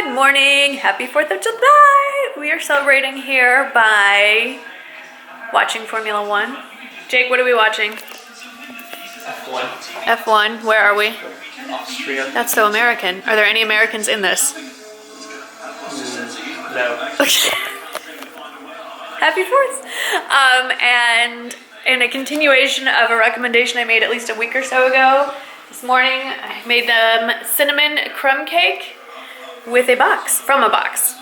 Good morning, happy 4th of July. We are celebrating here by watching Formula One. Jake, what are we watching? F1. F1, where are we? Austria. That's so American. Are there any Americans in this? No. Happy 4th. And in a continuation of a recommendation I made at least a week or so ago, this morning I made them cinnamon crumb cake with a box, from a box.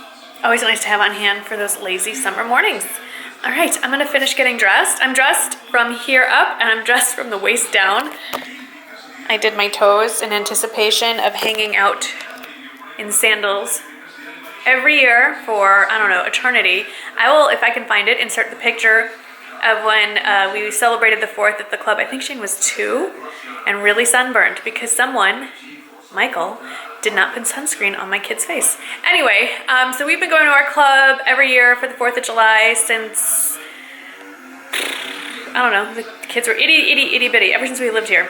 Always nice to have on hand for those lazy summer mornings. All right, I'm gonna finish getting dressed. I'm dressed from here up and I'm dressed from the waist down. I did my toes in anticipation of hanging out in sandals every year for, I don't know, eternity. I will, if I can find it, insert the picture of when we celebrated the 4th at the club. I think Shane was 2 and really sunburned because someone, Michael, did not put sunscreen on my kid's face. Anyway, so we've been going to our club every year for the 4th of July since, I don't know, the kids were itty bitty, ever since we lived here.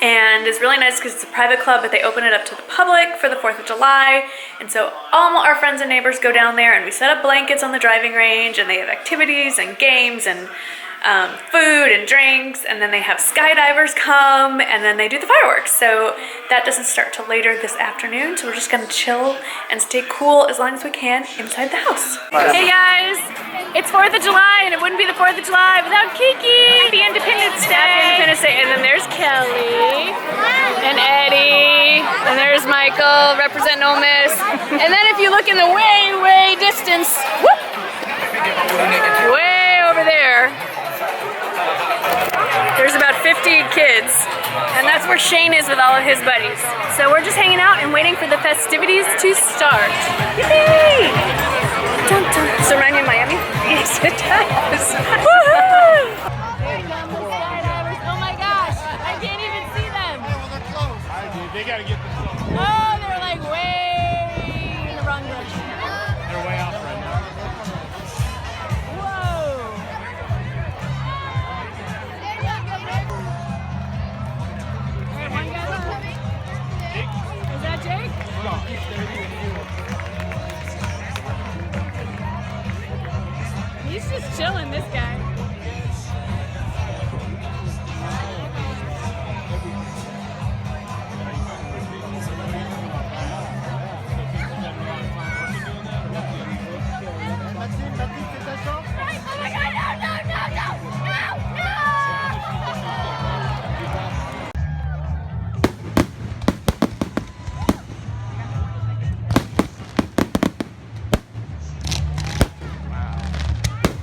And it's really nice because it's a private club, but they open it up to the public for the 4th of July. And so all our friends and neighbors go down there and we set up blankets on the driving range and they have activities and games and food and drinks, and then they have skydivers come and then they do the fireworks. So that doesn't start till later this afternoon, so we're just gonna chill and stay cool as long as we can inside the house. Hey guys, it's 4th of July and it wouldn't be the 4th of July without Kiki. Happy Independence Day. Happy Independence Day. And then there's Kelly and Eddie and there's Michael, represent Ole Miss. And then if you look in the way distance, whoop, way over there, there's about 50 kids, and that's where Shane is with all of his buddies. So we're just hanging out and waiting for the festivities to start. Yay! Dun, dun. Does it remind me of Miami? Yes, it does. Woohoo! Oh my gosh, I can't even see them. They gotta get this one. Oh, they're like way in the wrong direction. They're way off right now. Is that Jake? He's just chilling, this guy. Oh my God, no!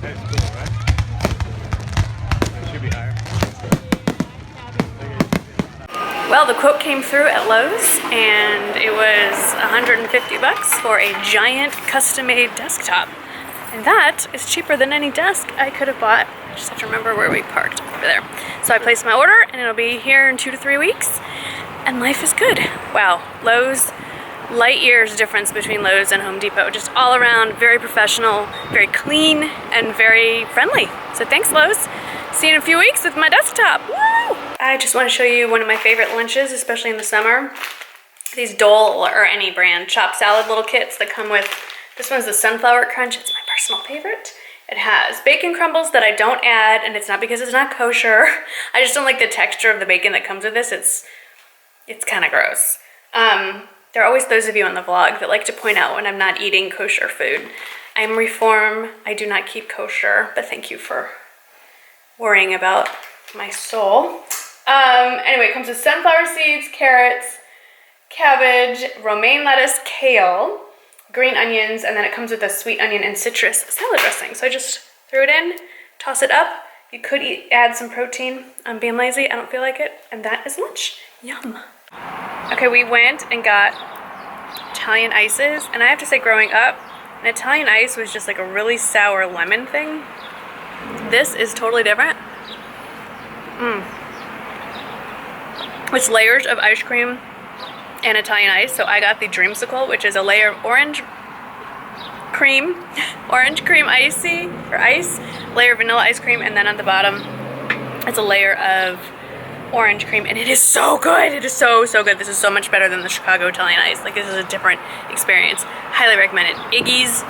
That's cool, right? That should be higher. Well, the quote came through at Lowe's, and it was $150 for a giant custom-made desktop. And that is cheaper than any desk I could have bought. I just have to remember where we parked, over there. So I placed my order, and it'll be here in 2 to 3 weeks, and life is good. Wow, Lowe's, light years difference between Lowe's and Home Depot. Just all around, very professional, very clean, and very friendly. So thanks, Lowe's. See you in a few weeks with my desktop. Woo! I just want to show you one of my favorite lunches, especially in the summer. These Dole, or any brand, chopped salad little kits that come with, this one's the Sunflower Crunch. It's my personal favorite. It has bacon crumbles that I don't add, and it's not because it's not kosher. I just don't like the texture of the bacon that comes with this. It's kind of gross. There are always those of you on the vlog that like to point out when I'm not eating kosher food. I'm Reform. I do not keep kosher, but thank you for worrying about my soul. Anyway, it comes with sunflower seeds, carrots, cabbage, romaine lettuce, kale, green onions, and then it comes with a sweet onion and citrus salad dressing. So I just threw it in, toss it up. You could add some protein. I'm being lazy, I don't feel like it. And that is lunch. Yum. Okay, we went and got Italian ices, and I have to say, growing up, an Italian ice was just like a really sour lemon thing. This is totally different. It's layers of ice cream and Italian ice. So I got the dreamsicle, which is a layer of orange cream icy, or ice, layer of vanilla ice cream, and then on the bottom it's a layer of orange cream, and it is so good. It is so good. This is so much better than the Chicago Italian Ice. Like, this is a different experience. Highly recommend it. Iggy's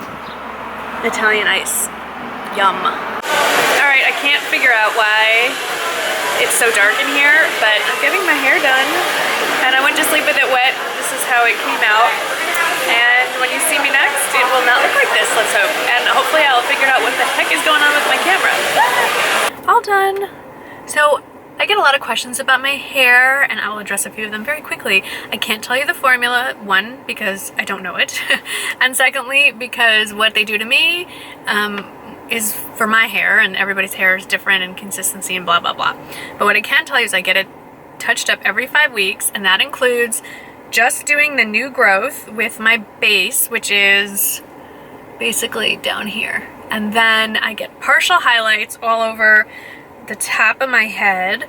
Italian Ice. Yum. All right, I can't figure out why it's so dark in here, but I'm getting my hair done, and I went to sleep with it wet. This is how it came out, and when you see me next, it will not look like this, let's hope. And hopefully I'll figure out what the heck is going on with my camera. All done. So I get a lot of questions about my hair, and I will address a few of them very quickly. I can't tell you the formula, one, because I don't know it, and secondly, because what they do to me is for my hair, and everybody's hair is different and consistency and blah, blah, blah. But what I can tell you is I get it touched up every 5 weeks, and that includes just doing the new growth with my base, which is basically down here. And then I get partial highlights all over the top of my head,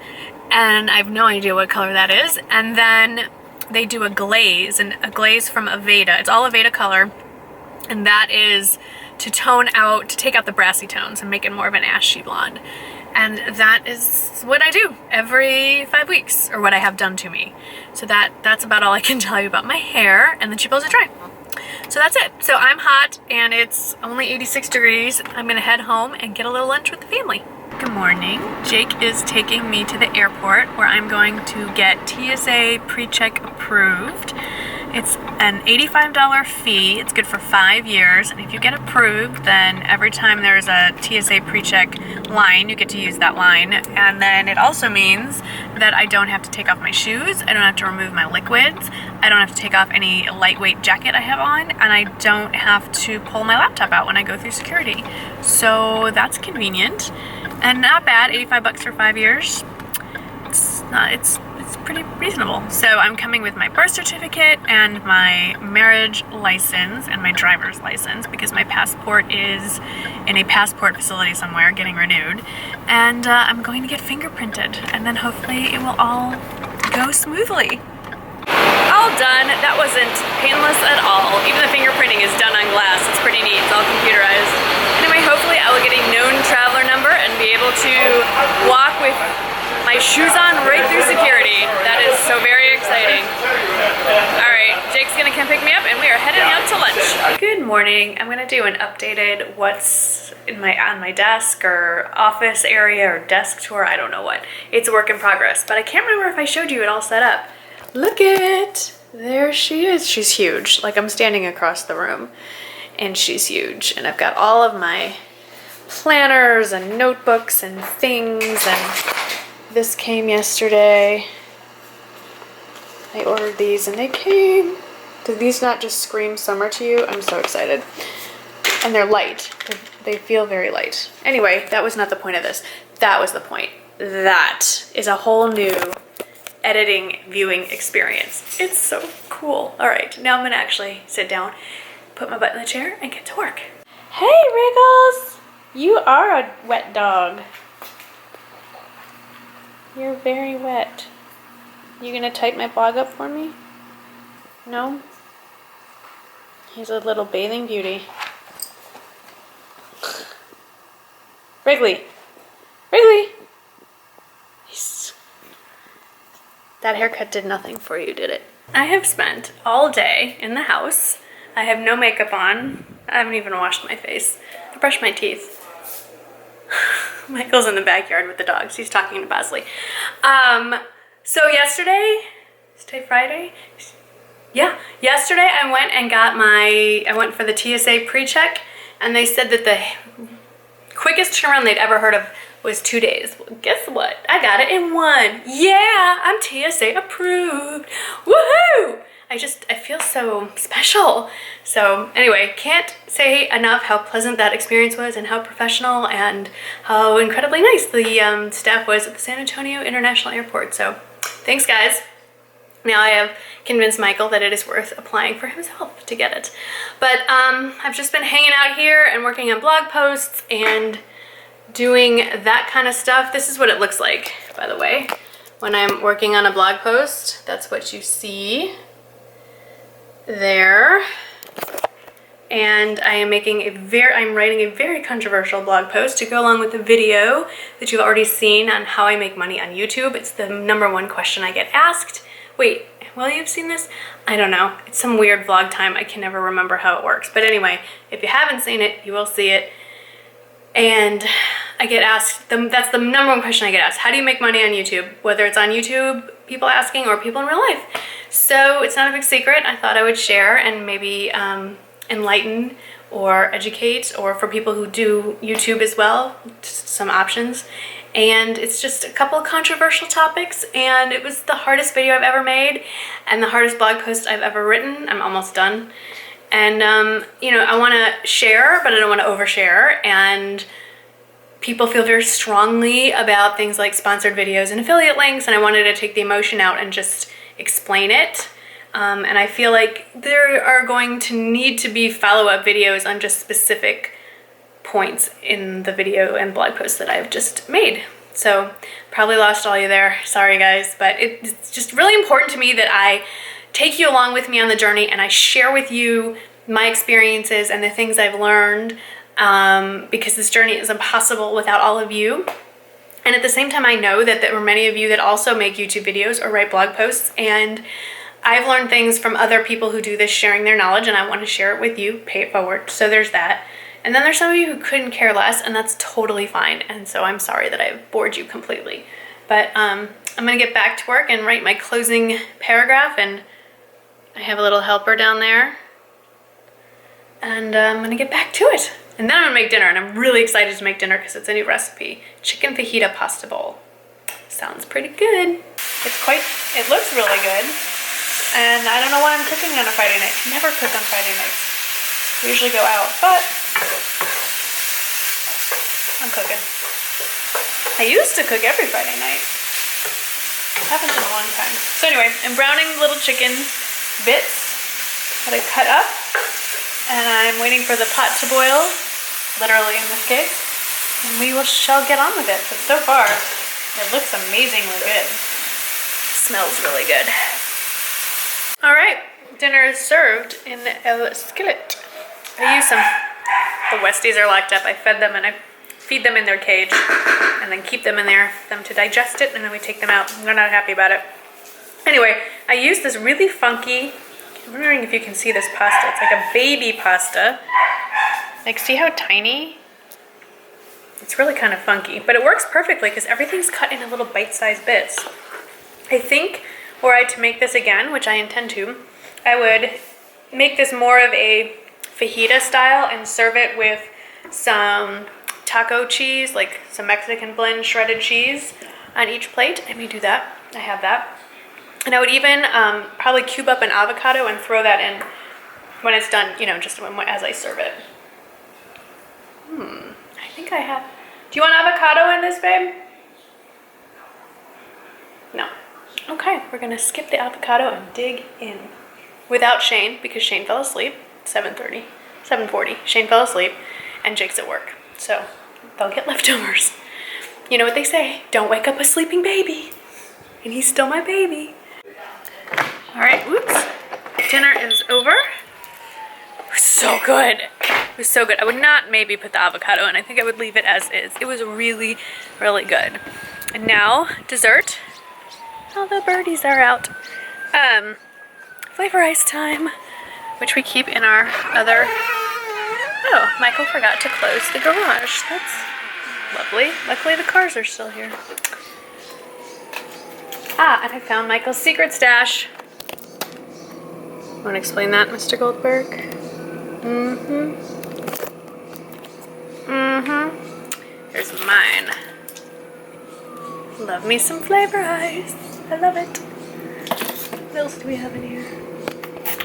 and I have no idea what color that is. And then they do a glaze, and a glaze from Aveda. It's all Aveda color, and that is to tone out, to take out the brassy tones and make it more of an ashy blonde. And that is what I do every 5 weeks, or what I have done to me. So that's about all I can tell you about my hair, and then she blows it dry. So that's it. So I'm hot, and it's only 86 degrees. I'm gonna head home and get a little lunch with the family. Good morning. Jake is taking me to the airport, where I'm going to get TSA pre-check approved. It's an $85 fee. It's good for 5 years, and if you get approved, then every time there's a TSA pre-check line, you get to use that line. And then it also means that I don't have to take off my shoes, I don't have to remove my liquids, I don't have to take off any lightweight jacket I have on, and I don't have to pull my laptop out when I go through security. So that's convenient and not bad. 85 bucks for 5 years. It's pretty reasonable. So I'm coming with my birth certificate and my marriage license and my driver's license, because my passport is in a passport facility somewhere getting renewed, and I'm going to get fingerprinted, and then hopefully it will all go smoothly. All done. That wasn't painless at all. Even the fingerprinting is done on glass. It's pretty neat. It's all computerized. Anyway, hopefully I will get a known traveler number and be able to walk with my shoes on right through security. That is so very exciting. All right, Jake's gonna come pick me up, and we are heading out to lunch. Good morning. I'm gonna do an updated what's on my desk or office area or desk tour. I don't know what. It's a work in progress, but I can't remember if I showed you it all set up. Look it. There she is. She's huge. Like, I'm standing across the room, and she's huge. And I've got all of my planners and notebooks and things, and this came yesterday. I ordered these and they came. Did these not just scream summer to you? I'm so excited. And they're light. They feel very light. Anyway, that was not the point of this. That was the point. That is a whole new editing, viewing experience. It's so cool. All right, now I'm gonna actually sit down, put my butt in the chair, and get to work. Hey, Wriggles! You are a wet dog. You're very wet. You gonna type my blog up for me? No? He's a little bathing beauty. Wrigley! Wrigley! That haircut did nothing for you, did it? I have spent all day in the house. I have no makeup on. I haven't even washed my face. I brushed my teeth. Michael's in the backyard with the dogs. He's talking to Bosley. So yesterday, is today Friday? Yeah, yesterday I went and got I went for the TSA pre-check, and they said that the quickest turnaround they'd ever heard of was 2 days. Well, guess what? I got it in 1. Yeah, I'm TSA approved. Woohoo! I feel so special. So anyway, can't say enough how pleasant that experience was, and how professional and how incredibly nice the staff was at the San Antonio International Airport. So thanks, guys. Now I have convinced Michael that it is worth applying for himself to get it. But I've just been hanging out here and working on blog posts and doing that kind of stuff. This is what it looks like, by the way. When I'm working on a blog post, that's what you see there. and I'm writing a very controversial blog post to go along with the video that you've already seen on how I make money on YouTube. It's the #1 question I get asked. Wait, will you've seen this? I don't know. It's some weird vlog time. I can never remember how it works. But anyway, if you haven't seen it, you will see it. And I get asked, that's the #1 question I get asked. How do you make money on YouTube? Whether it's on YouTube, people asking, or people in real life. So it's not a big secret. I thought I would share and maybe enlighten or educate, or for people who do YouTube as well, some options. And it's just a couple of controversial topics, and it was the hardest video I've ever made and the hardest blog post I've ever written. I'm almost done. And you know, I want to share, but I don't want to overshare, and people feel very strongly about things like sponsored videos and affiliate links, and I wanted to take the emotion out and just explain it. And I feel like there are going to need to be follow-up videos on just specific points in the video and blog post that I've just made. So probably lost all you there. Sorry guys, but it's just really important to me that I take you along with me on the journey and I share with you my experiences and the things I've learned, because this journey is impossible without all of you. And at the same time, I know that there are many of you that also make YouTube videos or write blog posts, and I've learned things from other people who do this, sharing their knowledge, and I want to share it with you, pay it forward. So there's that. And then there's some of you who couldn't care less, and that's totally fine. And so I'm sorry that I've bored you completely. But I'm gonna get back to work and write my closing paragraph, and I have a little helper down there. And I'm gonna get back to it. And then I'm gonna make dinner, and I'm really excited to make dinner because it's a new recipe. Chicken fajita pasta bowl. Sounds pretty good. It looks really good. And I don't know why I'm cooking on a Friday night. I never cook on Friday nights. We usually go out, but I'm cooking. I used to cook every Friday night. Haven't in a long time. So anyway, I'm browning little chicken bits that I cut up, and I'm waiting for the pot to boil, literally in this case, and shall get on with it. But so far, it looks amazingly good. Smells really good. All right, dinner is served in a skillet. I use the Westies are locked up. I fed them and I feed them in their cage and then keep them in there for them to digest it, and then we take them out. They're not happy about it. Anyway, I use this really funky, I'm wondering if you can see this pasta. It's like a baby pasta. Like, see how tiny? It's really kind of funky, but it works perfectly because everything's cut into little bite-sized bits. I think were I to make this again, which I intend to, I would make this more of a fajita style and serve it with some taco cheese, like some Mexican blend shredded cheese on each plate. I may do that. I have that. And I would even probably cube up an avocado and throw that in when it's done, you know, just as I serve it. I think I have. Do you want avocado in this, babe? No. Okay, we're gonna skip the avocado and dig in. Without Shane, because Shane fell asleep. 7:40. Shane fell asleep, and Jake's at work. So they'll get leftovers. You know what they say, don't wake up a sleeping baby. And he's still my baby. All right, whoops. Dinner is over. It was so good. It was so good. I would not maybe put the avocado in. I think I would leave it as is. It was really, really good. And now, dessert. All the birdies are out. Flavor ice time, which we keep in our other... Oh, Michael forgot to close the garage. That's lovely. Luckily the cars are still here. Ah, and I found Michael's secret stash. Want to explain that, Mr. Goldberg? Here's mine. Love me some flavor ice. I love it. What else do we have in here?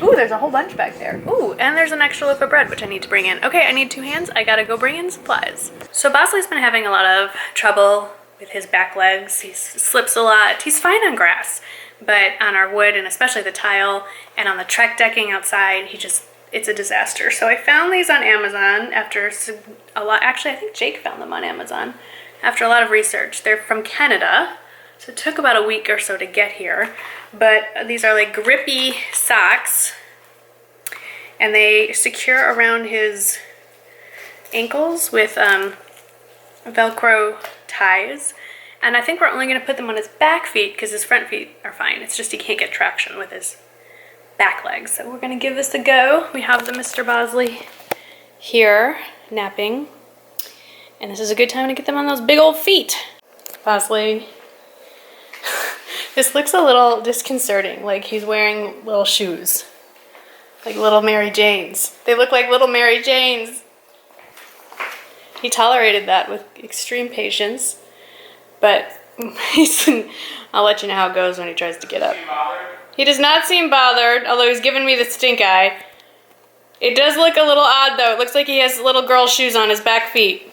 Ooh, there's a whole bunch back there. Ooh, and there's an extra loaf of bread, which I need to bring in. Okay, I need 2 hands. I gotta go bring in supplies. So Bosley's been having a lot of trouble with his back legs. He slips a lot. He's fine on grass, but on our wood, and especially the tile, and on the Trek decking outside, it's a disaster. So I found these on Amazon after a lot. Actually, I think Jake found them on Amazon after a lot of research. They're from Canada, so it took about a week or so to get here. But these are like grippy socks, and they secure around his ankles with Velcro ties. And I think we're only going to put them on his back feet because his front feet are fine. It's just he can't get traction with his back legs. So we're going to give this a go. We have the Mr. Bosley here napping. And this is a good time to get them on those big old feet. Bosley. This looks a little disconcerting, like he's wearing little shoes. Like little Mary Janes. They look like little Mary Janes. He tolerated that with extreme patience, but I'll let you know how it goes when he tries to get up. He does not seem bothered, although he's giving me the stink eye. It does look a little odd though. It looks like he has little girl shoes on his back feet.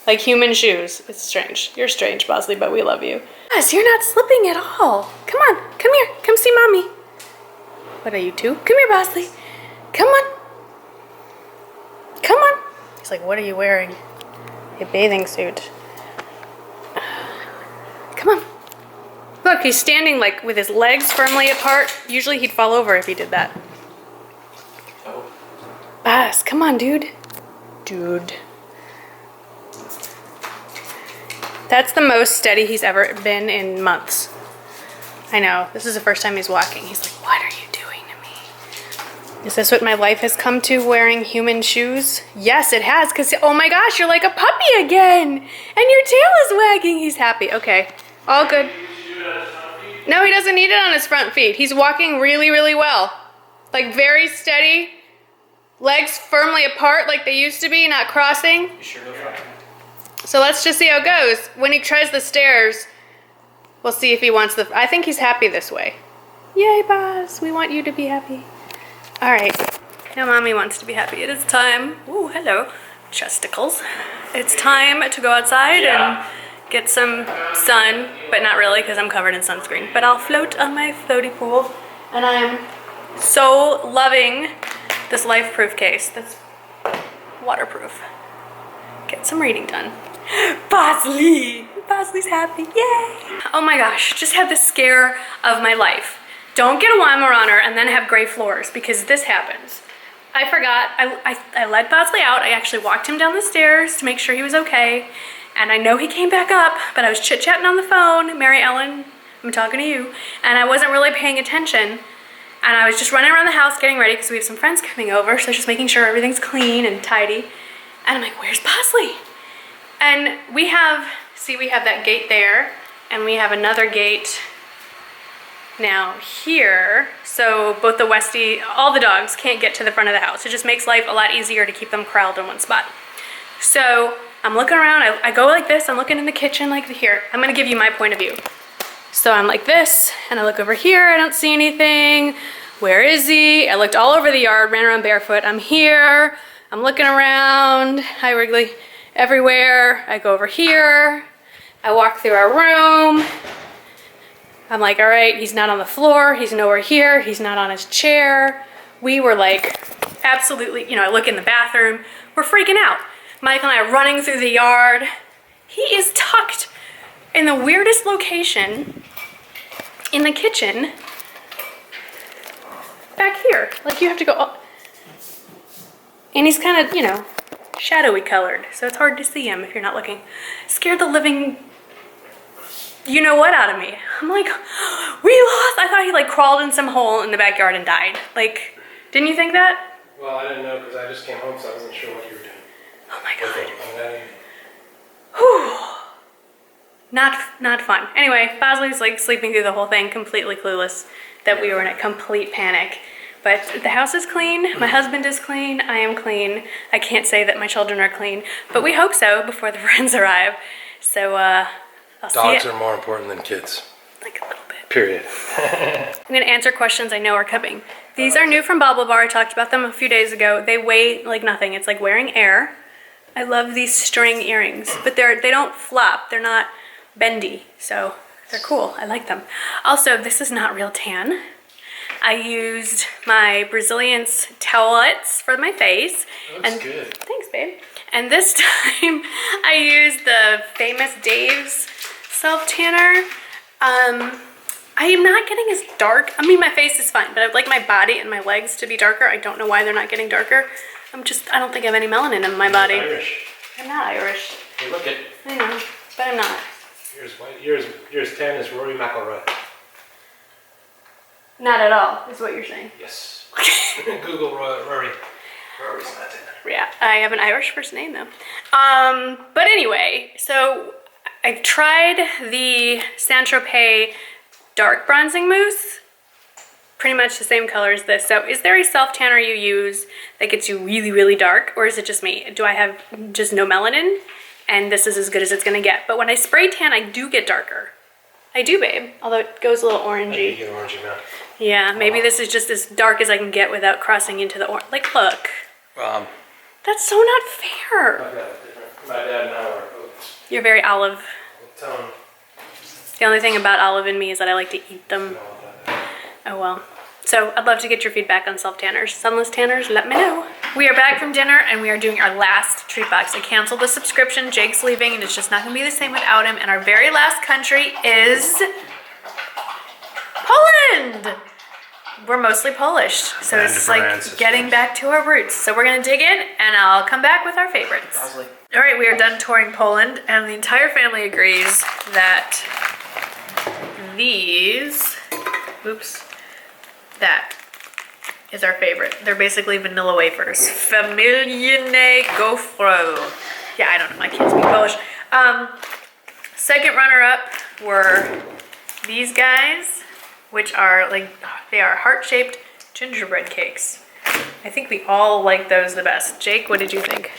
Like human shoes. It's strange. You're strange, Bosley, but we love you. Yes, you're not slipping at all. Come on, come here. Come see mommy. What are you two? Come here, Bosley. Come on. Come on. He's like, what are you wearing? A bathing suit. Come on. Look, he's standing like with his legs firmly apart. Usually he'd fall over if he did that. Oh. Bas, come on, dude. Dude. That's the most steady he's ever been in months. I know, this is the first time he's walking. He's like, what are you doing to me? Is this what my life has come to, wearing human shoes? Yes, it has, because, oh my gosh, you're like a puppy again. And your tail is wagging. He's happy. Okay, all good. No, he doesn't need it on his front feet. He's walking really, really well. Like very steady. Legs firmly apart like they used to be, not crossing. So let's just see how it goes. When he tries the stairs, we'll see if he wants the... I think he's happy this way. Yay, boss. We want you to be happy. All right. Now mommy wants to be happy. It is time. Ooh, hello. Chesticles. It's time to go outside and get some sun, but not really because I'm covered in sunscreen. But I'll float on my floaty pool. And I'm so loving this LifeProof case that's waterproof. Get some reading done. Bosley! Bosley's happy, yay! Oh my gosh, just had the scare of my life. Don't get a Weimaraner and then have gray floors, because this happens. I forgot, I led Bosley out. I actually walked him down the stairs to make sure he was okay. And I know he came back up, but I was chit-chatting on the phone. Mary Ellen, I'm talking to you. And I wasn't really paying attention. And I was just running around the house getting ready because we have some friends coming over. So just making sure everything's clean and tidy. And I'm like, where's Bosley? And we have that gate there, and we have another gate now here. So both the Westie, all the dogs can't get to the front of the house. It just makes life a lot easier to keep them corralled in one spot. So I'm looking around, I go like this, I'm looking in the kitchen like here. I'm gonna give you my point of view. So I'm like this, and I look over here, I don't see anything. Where is he? I looked all over the yard, ran around barefoot. I'm here. I'm looking around, hi Wrigley, everywhere. I go over here, I walk through our room. I'm like, all right, he's not on the floor, he's nowhere here, he's not on his chair. We were like, absolutely, you know, I look in the bathroom, we're freaking out. Michael and I are running through the yard. He is tucked in the weirdest location in the kitchen, back here. Like you have to go up. And he's kind of, you know, shadowy colored, so it's hard to see him if you're not looking. Scared the living you know what out of me. I'm like, we lost. I thought he like crawled in some hole in the backyard and died. Like, didn't you think that? Well, I didn't know because I just came home, so I wasn't sure what you were doing. Oh my god. Whew. Not fun. Anyway, Bosley's like sleeping through the whole thing, completely clueless that we were in a complete panic. But the house is clean, my husband is clean, I am clean. I can't say that my children are clean, but we hope so before the friends arrive. So I'll see you. Dogs are more important than kids. Like a little bit. Period. I'm gonna answer questions I know are coming. These are new from Bobble Bar. I talked about them a few days ago. They weigh like nothing. It's like wearing air. I love these string earrings, but they don't flop. They're not bendy, so they're cool. I like them. Also, this is not real tan. I used my Brazilian's towelettes for my face. That's good. Thanks, babe. And this time I used the famous Dave's self tanner. I am not getting as dark. I mean, my face is fine, but I'd like my body and my legs to be darker. I don't know why they're not getting darker. I don't think I have any melanin in my body. You're Irish. I'm not Irish. Hey, look it. I know, but I'm not. Yours white. Yours tan is Rory McIlroy. Not at all, is what you're saying. Yes. Google Rory. Rory's not tan. Yeah, I have an Irish first name though. But anyway, so I've tried the Saint-Tropez dark bronzing mousse. Pretty much the same color as this. So is there a self-tanner you use that gets you really, really dark, or is it just me? Do I have just no melanin and this is as good as it's gonna get? But when I spray tan, I do get darker. I do, babe, although it goes a little orangey. You get orangey now. Yeah, maybe this is just as dark as I can get without crossing into the orange. Like, look. That's so not fair. I've got it different. My dad and I were oats. You're very olive. Tone. The only thing about olive in me is that I like to eat them. Oh well. So I'd love to get your feedback on self-tanners. Sunless tanners, let me know. We are back from dinner and we are doing our last treat box. I canceled the subscription. Jake's leaving and it's just not gonna be the same without him. And our very last country is Poland. We're mostly Polish, so it's like getting back to our roots. So we're gonna dig in and I'll come back with our favorites. Bosley. All right, we are done touring Poland and the entire family agrees that that is our favorite. They're basically vanilla wafers. Familijne gofro. Yeah, I don't know, I can't speak Polish. Second runner-up were these guys, which are like, they are heart-shaped gingerbread cakes. I think we all like those the best. Jake, what did you think?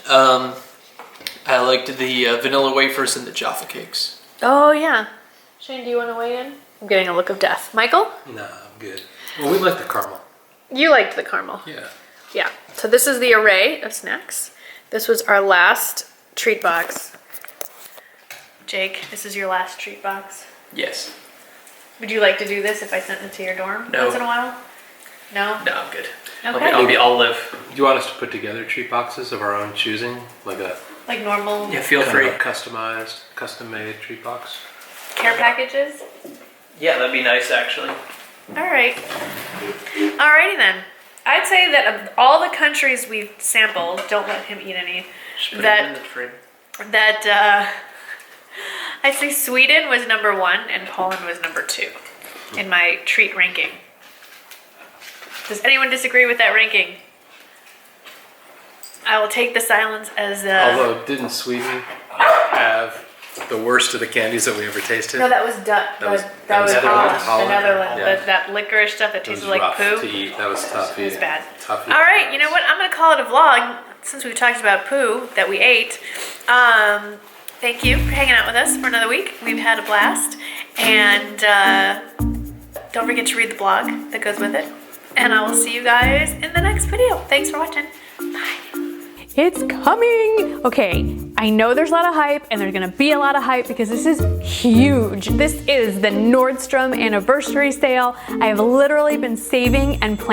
I liked the vanilla wafers and the Jaffa cakes. Oh yeah. Shane, do you want to weigh in? I'm getting a look of death. Michael? Nah, I'm good. Well, we like the caramel. You liked the caramel. Yeah. Yeah. So this is the array of snacks. This was our last treat box. Jake, this is your last treat box. Yes. Would you like to do this if I sent it to your dorm No. once in a while? No? No, I'm good. Okay. I'll live. Do you want us to put together treat boxes of our own choosing? Like a Like normal Yeah, feel kind free. of a customized, custom-made treat box? care packages? Yeah, that'd be nice actually. All right. Alrighty then. I'd say that of all the countries we've sampled, don't let him eat any, Just put that it in the fridge. I'd say Sweden was number 1 and Poland was number 2 in my treat ranking. Does anyone disagree with that ranking? I will take the silence as Although, didn't Sweden have the worst of the candies that we ever tasted? no, that was that was Netherlands. Holland. The Netherlands. Yeah. That licorice stuff that It was tasted like rough poo. to eat. That was tough It was eating. bad. Tough All right, you know what? I'm gonna call it a vlog since we've talked about poo that we ate. Thank you for hanging out with us for another week. We've had a blast, and don't forget to read the blog that goes with it. And I will see you guys in the next video. Thanks for watching. Bye. It's coming. Okay, I know there's a lot of hype and there's gonna be a lot of hype because this is huge. This is the Nordstrom anniversary sale. I have literally been saving and planning